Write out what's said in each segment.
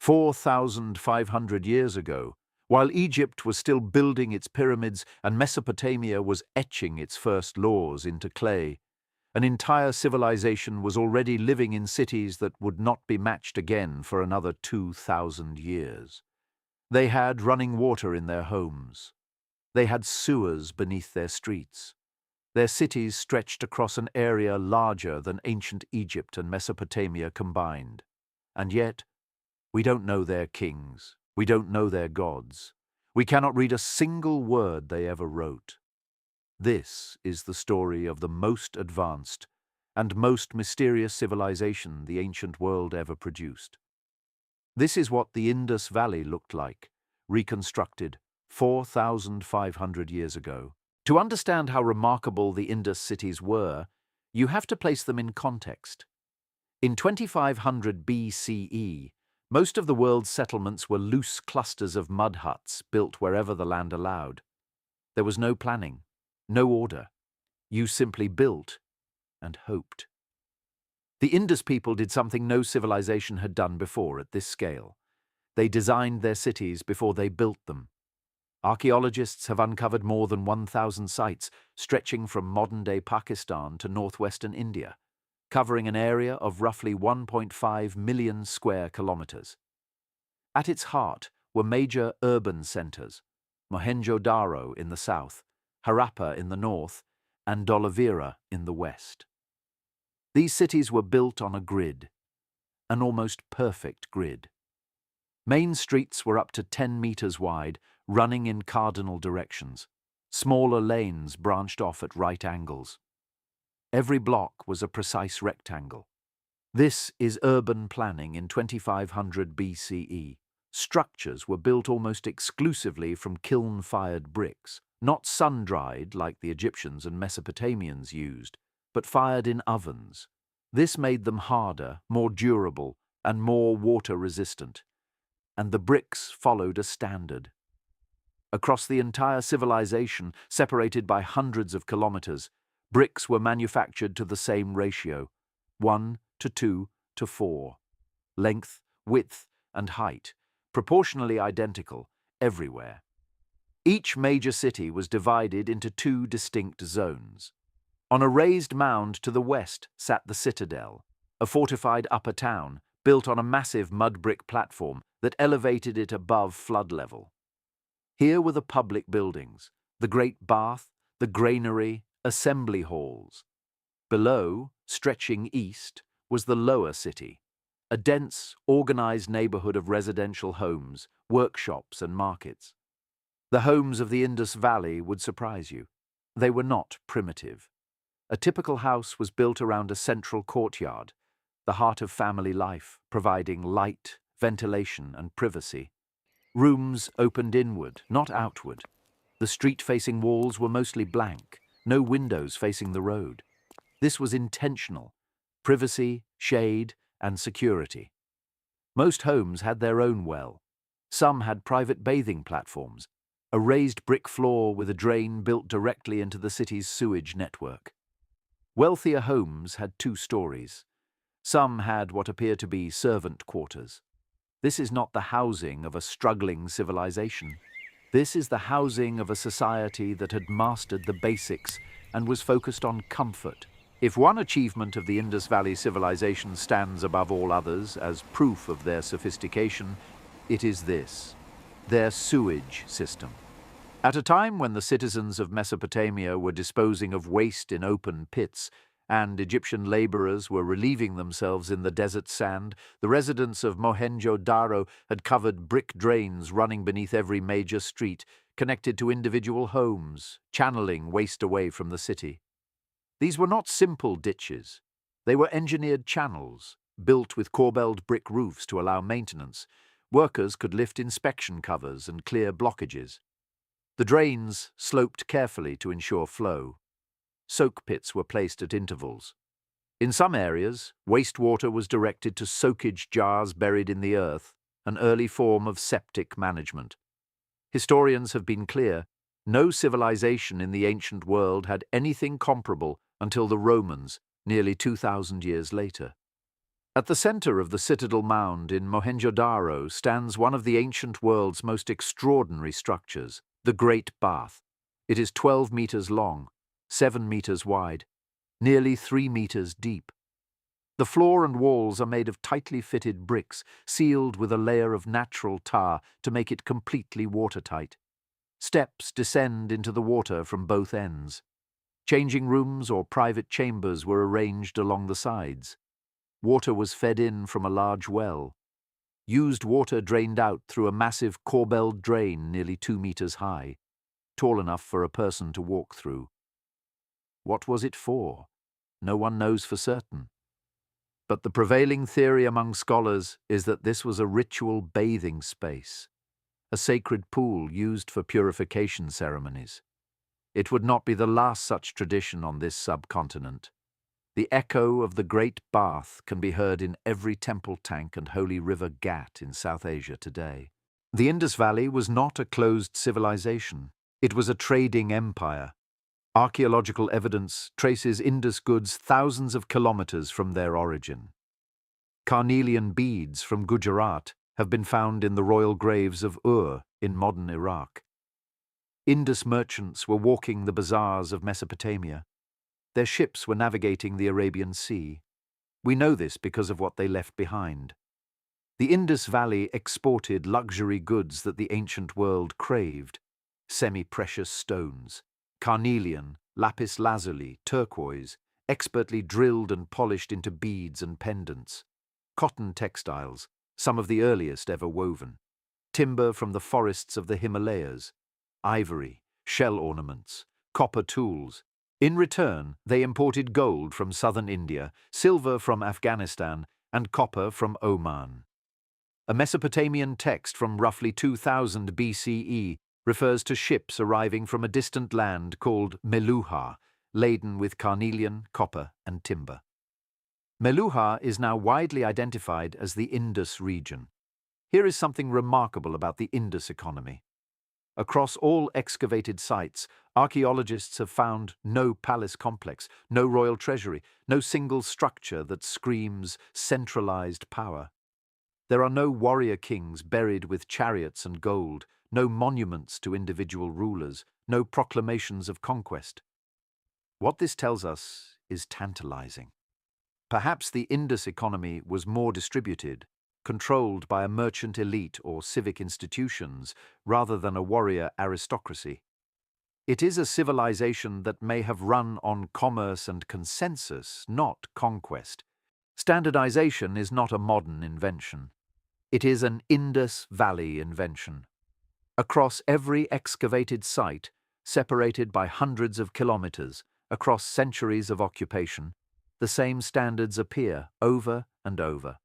4,500 years ago, while Egypt was still building its pyramids and Mesopotamia was etching its first laws into clay, an entire civilization was already living in cities that would not be matched again for another 2,000 years. They had running water in their homes. They had sewers beneath their streets. Their cities stretched across an area larger than ancient Egypt and Mesopotamia combined. And yet, we don't know their kings. We don't know their gods. We cannot read a single word they ever wrote. This is the story of the most advanced and most mysterious civilization the ancient world ever produced. This is what the Indus Valley looked like, reconstructed 4,500 years ago. To understand how remarkable the Indus cities were, you have to place them in context. In 2500 BCE, most of the world's settlements were loose clusters of mud huts built wherever the land allowed. There was no planning, no order. You simply built and hoped. The Indus people did something no civilization had done before at this scale. They designed their cities before they built them. Archaeologists have uncovered more than 1,000 sites stretching from modern-day Pakistan to northwestern India, covering an area of roughly 1.5 million square kilometers. At its heart were major urban centers, Mohenjo-daro in the south, Harappa in the north, and Dholavira in the west. These cities were built on a grid, an almost perfect grid. Main streets were up to 10 meters wide, running in cardinal directions. Smaller lanes branched off at right angles. Every block was a precise rectangle. This is urban planning in 2500 BCE. Structures were built almost exclusively from kiln-fired bricks, not sun-dried like the Egyptians and Mesopotamians used, but fired in ovens. This made them harder, more durable, and more water-resistant. And the bricks followed a standard. Across the entire civilization, separated by hundreds of kilometers, bricks were manufactured to the same ratio, 1 to 2 to 4. Length, width, and height, proportionally identical everywhere. Each major city was divided into 2 distinct zones. On a raised mound to the west sat the citadel, a fortified upper town built on a massive mud brick platform that elevated it above flood level. Here were the public buildings, the great bath, the granary, assembly halls. Below, stretching east, was the lower city, a dense, organized neighborhood of residential homes, workshops, and markets. The homes of the Indus Valley would surprise you. They were not primitive. A typical house was built around a central courtyard, the heart of family life, providing light, ventilation, and privacy. Rooms opened inward, not outward. The street-facing walls were mostly blank, no windows facing the road. This was intentional: privacy, shade, and security. Most homes had their own well. Some had private bathing platforms, a raised brick floor with a drain built directly into the city's sewage network. Wealthier homes had 2 stories. Some had what appear to be servant quarters. This is not the housing of a struggling civilization. This is the housing of a society that had mastered the basics and was focused on comfort. If one achievement of the Indus Valley Civilization stands above all others as proof of their sophistication, it is this: their sewage system. At a time when the citizens of Mesopotamia were disposing of waste in open pits, and Egyptian laborers were relieving themselves in the desert sand, the residents of Mohenjo-daro had covered brick drains running beneath every major street, connected to individual homes, channeling waste away from the city. These were not simple ditches. They were engineered channels, built with corbelled brick roofs to allow maintenance. Workers could lift inspection covers and clear blockages. The drains sloped carefully to ensure flow. Soak pits were placed at intervals. In some areas, wastewater was directed to soakage jars buried in the earth, an early form of septic management. Historians have been clear: no civilization in the ancient world had anything comparable until the Romans, nearly 2,000 years later. At the center of the Citadel Mound in Mohenjo-daro stands one of the ancient world's most extraordinary structures, the Great Bath. It is 12 meters long, 7 meters wide, nearly 3 meters deep. The floor and walls are made of tightly fitted bricks, sealed with a layer of natural tar to make it completely watertight. Steps descend into the water from both ends. Changing rooms or private chambers were arranged along the sides. Water was fed in from a large well. Used water drained out through a massive corbelled drain nearly 2 meters high, tall enough for a person to walk through. What was it for? No one knows for certain. But the prevailing theory among scholars is that this was a ritual bathing space, a sacred pool used for purification ceremonies. It would not be the last such tradition on this subcontinent. The echo of the Great Bath can be heard in every temple tank and holy river Ghat in South Asia today. The Indus Valley was not a closed civilization. It was a trading empire. Archaeological evidence traces Indus goods thousands of kilometers from their origin. Carnelian beads from Gujarat have been found in the royal graves of Ur in modern Iraq. Indus merchants were walking the bazaars of Mesopotamia. Their ships were navigating the Arabian Sea. We know this because of what they left behind. The Indus Valley exported luxury goods that the ancient world craved: semi-precious stones, carnelian, lapis lazuli, turquoise, expertly drilled and polished into beads and pendants, cotton textiles, some of the earliest ever woven, timber from the forests of the Himalayas, ivory, shell ornaments, copper tools. In return, they imported gold from southern India, silver from Afghanistan, and copper from Oman. A Mesopotamian text from roughly 2000 BCE refers to ships arriving from a distant land called Meluha, laden with carnelian, copper, and timber. Meluha is now widely identified as the Indus region. Here is something remarkable about the Indus economy. Across all excavated sites, archaeologists have found no palace complex, no royal treasury, no single structure that screams centralized power. There are no warrior kings buried with chariots and gold, no monuments to individual rulers, no proclamations of conquest. What this tells us is tantalizing. Perhaps the Indus economy was more distributed, controlled by a merchant elite or civic institutions rather than a warrior aristocracy. It is a civilization that may have run on commerce and consensus, not conquest. Standardization is not a modern invention. It is an Indus Valley invention. Across every excavated site, separated by hundreds of kilometers, across centuries of occupation, the same standards appear over and over.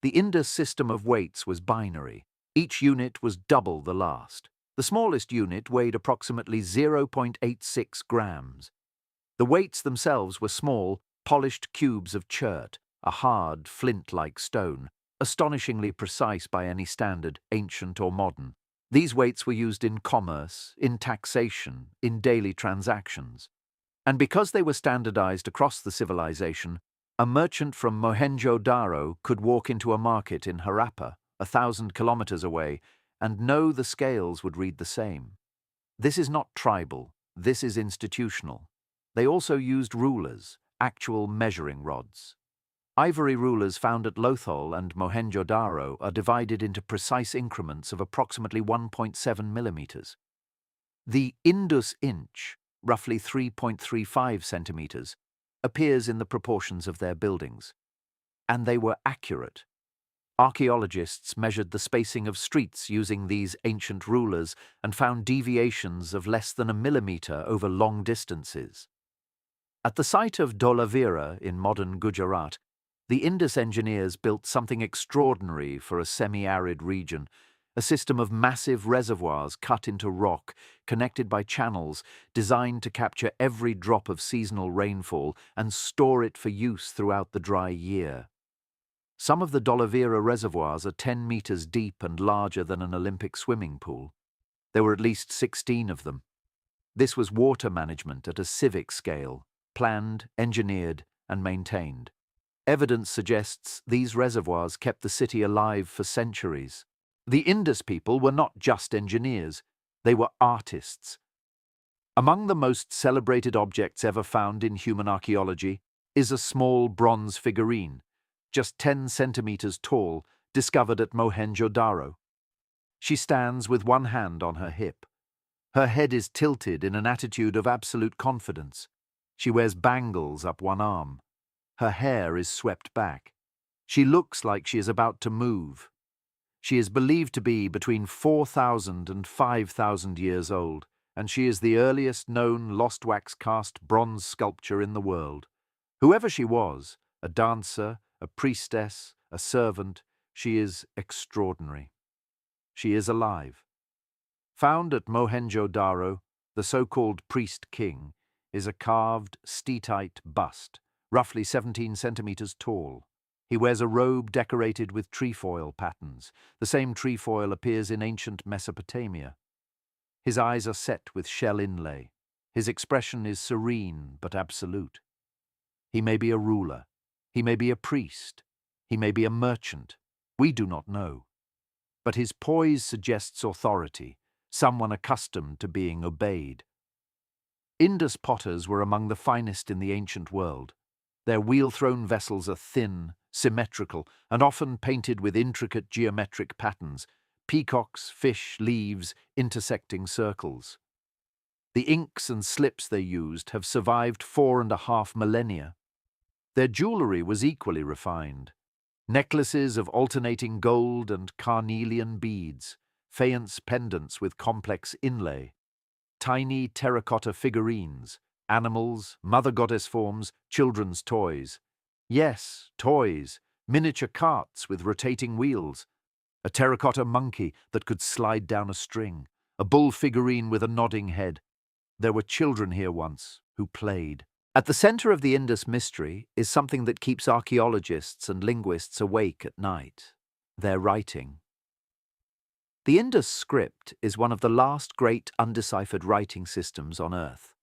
The Indus system of weights was binary. Each unit was double the last. The smallest unit weighed approximately 0.86 grams. The weights themselves were small, polished cubes of chert, a hard, flint-like stone, astonishingly precise by any standard, ancient or modern. These weights were used in commerce, in taxation, in daily transactions. And because they were standardized across the civilization, a merchant from Mohenjo-daro could walk into a market in Harappa, 1,000 kilometers away, and know the scales would read the same. This is not tribal, this is institutional. They also used rulers, actual measuring rods. Ivory rulers found at Lothal and Mohenjo-daro are divided into precise increments of approximately 1.7 millimeters. The Indus inch, roughly 3.35 centimeters, appears in the proportions of their buildings. And they were accurate. Archaeologists measured the spacing of streets using these ancient rulers and found deviations of less than a millimeter over long distances. At the site of Dholavira in modern Gujarat, the Indus engineers built something extraordinary for a semi-arid region, a system of massive reservoirs cut into rock, connected by channels, designed to capture every drop of seasonal rainfall and store it for use throughout the dry year. Some of the Dholavira reservoirs are 10 meters deep and larger than an Olympic swimming pool. There were at least 16 of them. This was water management at a civic scale, planned, engineered, and maintained. Evidence suggests these reservoirs kept the city alive for centuries. The Indus people were not just engineers, they were artists. Among the most celebrated objects ever found in human archaeology is a small bronze figurine, just 10 centimeters tall, discovered at Mohenjo-daro. She stands with one hand on her hip. Her head is tilted in an attitude of absolute confidence. She wears bangles up one arm. Her hair is swept back. She looks like she is about to move. She is believed to be between 4,000 and 5,000 years old, and she is the earliest known lost wax cast bronze sculpture in the world. Whoever she was, a dancer, a priestess, a servant, she is extraordinary. She is alive. Found at Mohenjo-daro, the so-called priest king is a carved, steatite bust, roughly 17 centimeters tall. He wears a robe decorated with trefoil patterns. The same trefoil appears in ancient Mesopotamia. His eyes are set with shell inlay. His expression is serene but absolute. He may be a ruler. He may be a priest. He may be a merchant. We do not know. But his poise suggests authority, someone accustomed to being obeyed. Indus potters were among the finest in the ancient world. Their wheel-thrown vessels are thin, symmetrical, and often painted with intricate geometric patterns, peacocks, fish, leaves, intersecting circles. The inks and slips they used have survived 4.5 millennia. Their jewellery was equally refined. Necklaces of alternating gold and carnelian beads, faience pendants with complex inlay, tiny terracotta figurines, animals, mother goddess forms, children's toys. Yes, toys, miniature carts with rotating wheels, a terracotta monkey that could slide down a string, a bull figurine with a nodding head. There were children here once who played. At the center of the Indus mystery is something that keeps archaeologists and linguists awake at night: their writing. The Indus script is one of the last great undeciphered writing systems on Earth.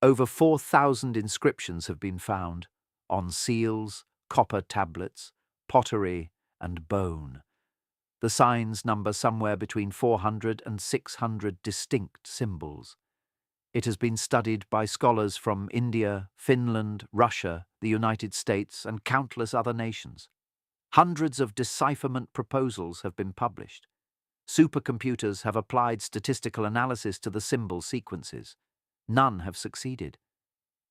Over 4,000 inscriptions have been found on seals, copper tablets, pottery, and bone. The signs number somewhere between 400 and 600 distinct symbols. It has been studied by scholars from India, Finland, Russia, the United States, and countless other nations. Hundreds of decipherment proposals have been published. Supercomputers have applied statistical analysis to the symbol sequences. None have succeeded.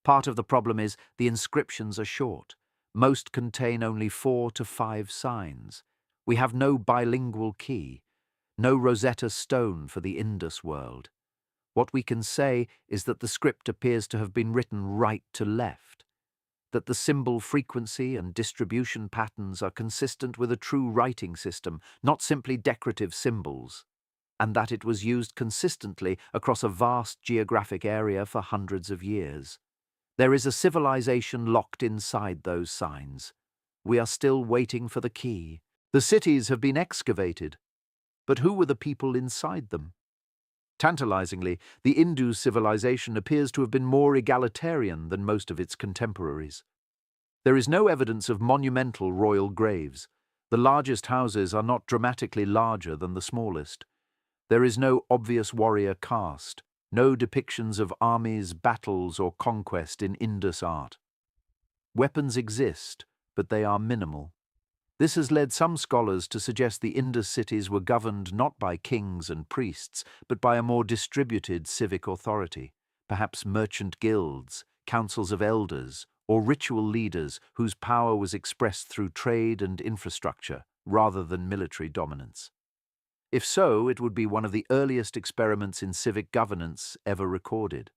Part of the problem is the inscriptions are short. Most contain only 4 to 5 signs. We have no bilingual key, no Rosetta Stone for the Indus world. What we can say is that the script appears to have been written right to left, that the symbol frequency and distribution patterns are consistent with a true writing system, not simply decorative symbols, and that it was used consistently across a vast geographic area for hundreds of years. There is a civilization locked inside those signs. We are still waiting for the key. The cities have been excavated, but who were the people inside them? Tantalizingly, the Indus civilization appears to have been more egalitarian than most of its contemporaries. There is no evidence of monumental royal graves. The largest houses are not dramatically larger than the smallest. There is no obvious warrior caste, no depictions of armies, battles, or conquest in Indus art. Weapons exist, but they are minimal. This has led some scholars to suggest the Indus cities were governed not by kings and priests, but by a more distributed civic authority, perhaps merchant guilds, councils of elders, or ritual leaders whose power was expressed through trade and infrastructure rather than military dominance. If so, it would be one of the earliest experiments in civic governance ever recorded.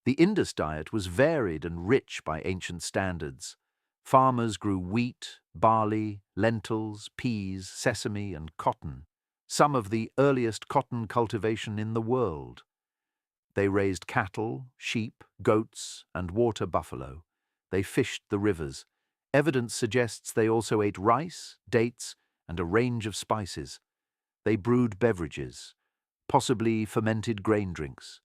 The Indus diet was varied and rich by ancient standards. Farmers grew wheat, barley, lentils, peas, sesame, and cotton, some of the earliest cotton cultivation in the world. They raised cattle, sheep, goats, and water buffalo. They fished the rivers. Evidence suggests they also ate rice, dates, and a range of spices. They brewed beverages, possibly fermented grain drinks,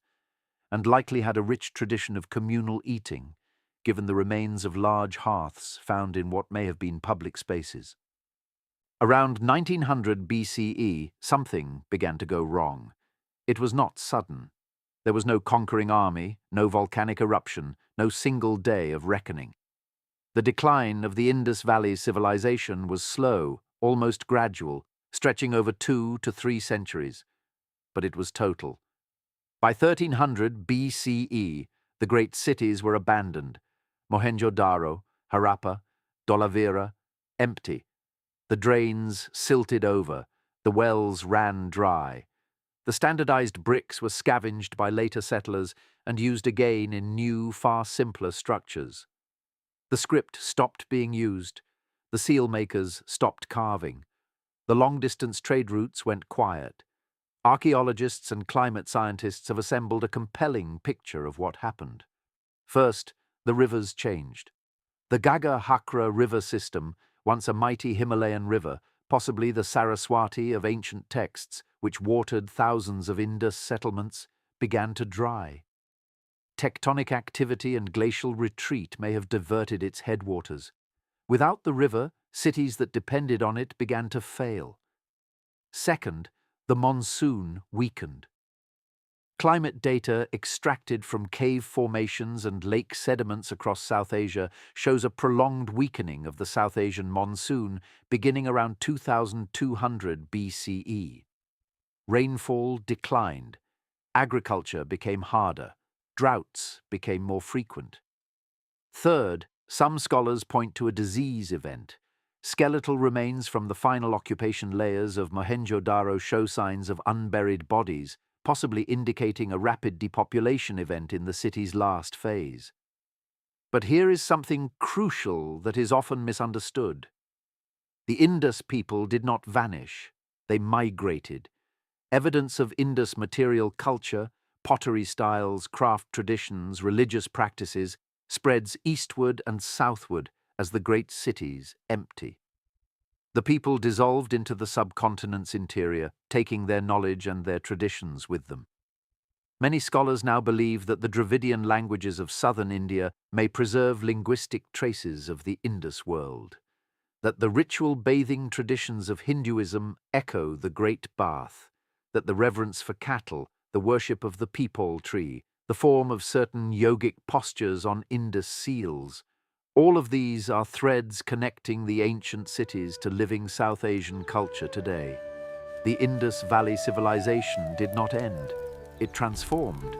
and likely had a rich tradition of communal eating, given the remains of large hearths found in what may have been public spaces. Around 1900 BCE, something began to go wrong. It was not sudden. There was no conquering army, no volcanic eruption, no single day of reckoning. The decline of the Indus Valley Civilization was slow, almost gradual, stretching over 2 to 3 centuries. But it was total. By 1300 BCE, the great cities were abandoned. Mohenjo-daro, Harappa, Dholavira, empty. The drains silted over, the wells ran dry. The standardized bricks were scavenged by later settlers and used again in new, far simpler structures. The script stopped being used. The seal makers stopped carving. The long-distance trade routes went quiet. Archaeologists and climate scientists have assembled a compelling picture of what happened. First, the rivers changed. The Ghaggar-Hakra river system, once a mighty Himalayan river, possibly the Saraswati of ancient texts, which watered thousands of Indus settlements, began to dry. Tectonic activity and glacial retreat may have diverted its headwaters. Without the river, cities that depended on it began to fail. Second, the monsoon weakened. Climate data extracted from cave formations and lake sediments across South Asia shows a prolonged weakening of the South Asian monsoon beginning around 2200 BCE. Rainfall declined. Agriculture became harder. Droughts became more frequent. Third, some scholars point to a disease event. Skeletal remains from the final occupation layers of Mohenjo-daro show signs of unburied bodies, possibly indicating a rapid depopulation event in the city's last phase. But here is something crucial that is often misunderstood. The Indus people did not vanish. They migrated. Evidence of Indus material culture, pottery styles, craft traditions, religious practices spreads eastward and southward as the great cities empty. The people dissolved into the subcontinent's interior, taking their knowledge and their traditions with them. Many scholars now believe that the Dravidian languages of southern India may preserve linguistic traces of the Indus world, that the ritual bathing traditions of Hinduism echo the Great Bath, that the reverence for cattle, the worship of the peepal tree, the form of certain yogic postures on Indus seals, all of these are threads connecting the ancient cities to living South Asian culture today. The Indus Valley Civilization did not end. It transformed.